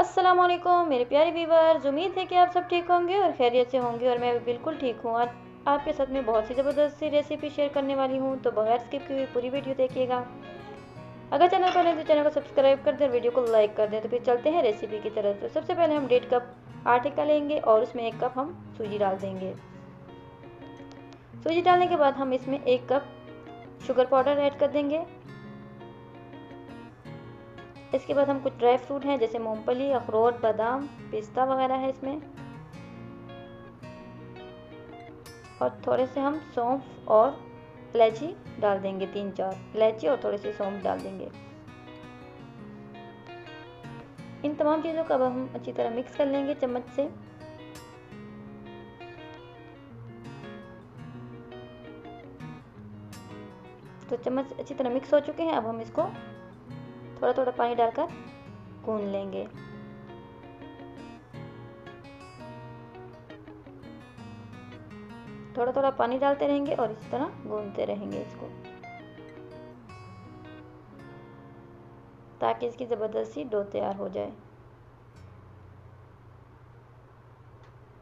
अस्सलाम वालेकुम मेरे प्यारे व्यूअर्स, उम्मीद है कि आप सब ठीक होंगे और खैरियत से होंगे। और मैं भी बिल्कुल ठीक हूँ और आपके साथ में बहुत सी ज़बरदस्त सी रेसिपी शेयर करने वाली हूँ, तो बगैर स्किप किए हुए पूरी वीडियो देखिएगा। अगर चैनल पर नहीं तो चैनल को सब्सक्राइब कर दें और वीडियो को लाइक कर दें। तो फिर चलते हैं रेसिपी की तरफ। तो सबसे पहले हम 1.5 कप आटे का लेंगे और उसमें 1 कप हम सूजी डाल देंगे। सूजी डालने के बाद हम इसमें 1 कप शुगर पाउडर ऐड कर देंगे। इसके बाद हम कुछ ड्राई फ्रूट हैं जैसे मूंगफली, अखरोट, बादाम, पिस्ता वगैरह है इसमें, और थोड़े से हम सौंफ और इलायची डाल देंगे। 3-4 इलायची और थोड़े से सौंफ डाल देंगे। इन तमाम चीज़ों को अब हम अच्छी तरह मिक्स कर लेंगे चम्मच से। तो चम्मच अच्छी तरह मिक्स हो चुके हैं। अब हम इसको थोड़ा थोड़ा पानी डालकर गूंद लेंगे। थोड़ा थोड़ा पानी डालते रहेंगे और इस तरह गूंदते रहेंगे इसको, ताकि इसकी ज़बरदस्त सी डो तैयार हो जाए।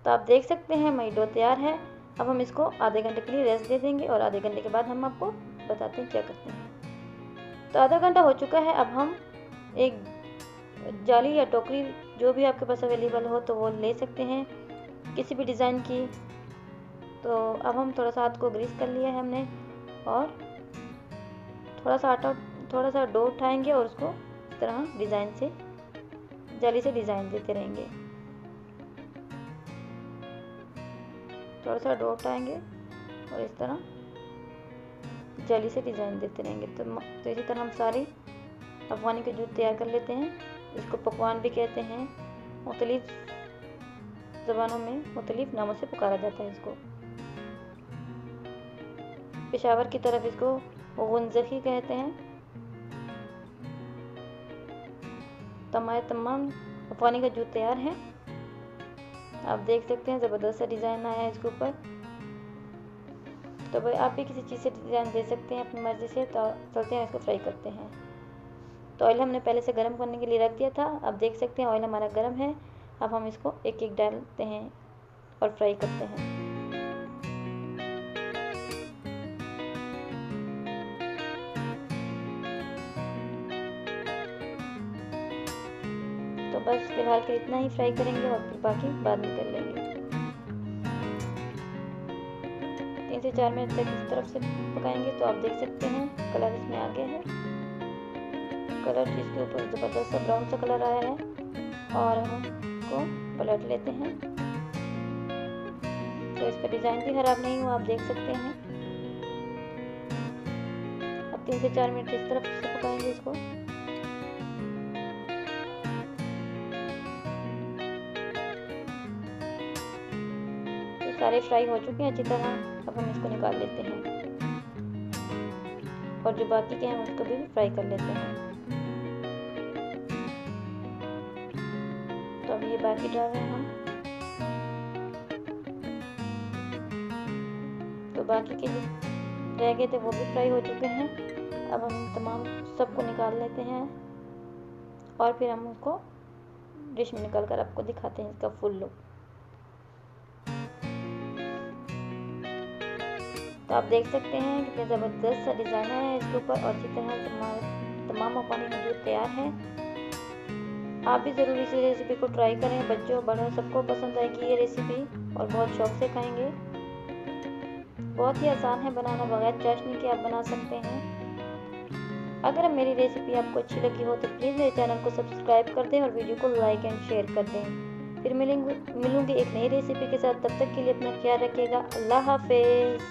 तो आप देख सकते हैं हमारी डो तैयार है। अब हम इसको आधे घंटे के लिए रेस्ट दे देंगे और आधे घंटे के बाद हम आपको बताते हैं क्या करते हैं। तो आधा घंटा हो चुका है। अब हम एक जाली या टोकरी जो भी आपके पास अवेलेबल हो तो वो ले सकते हैं, किसी भी डिज़ाइन की। तो अब हम थोड़ा सा हाथ को ग्रीस कर लिया है हमने, और थोड़ा सा डो उठाएंगे और उसको इस तरह डिज़ाइन से, जाली से डिज़ाइन देते रहेंगे। थोड़ा सा डो उठाएंगे और इस तरह जाली से डिज़ाइन देते रहेंगे। तो इसी तरह हम सारी अफगानी के जूत तैयार कर लेते हैं। इसको पकवान भी कहते हैं, मुख्तलिफ ज़बानों में मुख्तलिफ नामों से पुकारा जाता है इसको। पेशावर की तरफ इसको गुंजकी कहते हैं। तमाम अफगानी का जूत तैयार है। आप देख सकते हैं ज़बरदस्त सा डिज़ाइन आया है इसके ऊपर। तो भाई आप भी किसी चीज़ से डिज़ाइन दे सकते हैं अपनी मर्ज़ी से। तो चलते हैं इसको फ्राई करते हैं। तो ऑयल हमने पहले से गर्म करने के लिए रख दिया था। अब देख सकते हैं ऑयल हमारा गर्म है। अब हम इसको एक एक डालते हैं और फ्राई करते हैं। तो बस फिलहाल के इतना ही फ्राई करेंगे और फिर बाकी बाद में कर लेंगे। 3 से 4 मिनट तक इस तरफ से पकाएंगे। तो आप देख सकते हैं कलर इसमें आ गया है। कलर इसके ऊपर ज़बरदस्त सा ब्राउन सा कलर आया है और हम इसको पलट लेते हैं। तो इसका डिज़ाइन भी ख़राब नहीं हुआ, आप देख सकते हैं। अब 3 से 4 मिनट इस तरफ से पकाएंगे इसको। तो सारे फ्राई हो चुके हैं अच्छी तरह। अब हम इसको निकाल लेते हैं और जो बाकी के हैं उसको भी फ्राई कर लेते हैं। तो अब ये बाकी डाल रहे हैं हम। तो बाकी के जो रह गए थे वो भी फ्राई हो चुके हैं। अब हम तमाम सबको निकाल लेते हैं और फिर हम उसको डिश में निकाल कर आपको दिखाते हैं इसका फुल लुक। तो आप देख सकते हैं कितने ज़बरदस्त सा डिज़ाइन है इसके ऊपर और अच्छी तरह तमाम अफगानी मौजूद तैयार है। आप भी ज़रूर इस रेसिपी को ट्राई करें। बच्चों बड़ों सबको पसंद आएगी ये रेसिपी और बहुत शौक से खाएंगे। बहुत ही आसान है बनाना, बगैर चाशनी के आप बना सकते हैं। अगर मेरी रेसिपी आपको अच्छी लगी हो तो प्लीज़ मेरे चैनल को सब्सक्राइब कर दें और वीडियो को लाइक एंड शेयर कर दें। फिर मिलूंगी एक नई रेसिपी के साथ। तब तक के लिए अपना ख्याल रखिएगा। अल्लाह हाफिज़।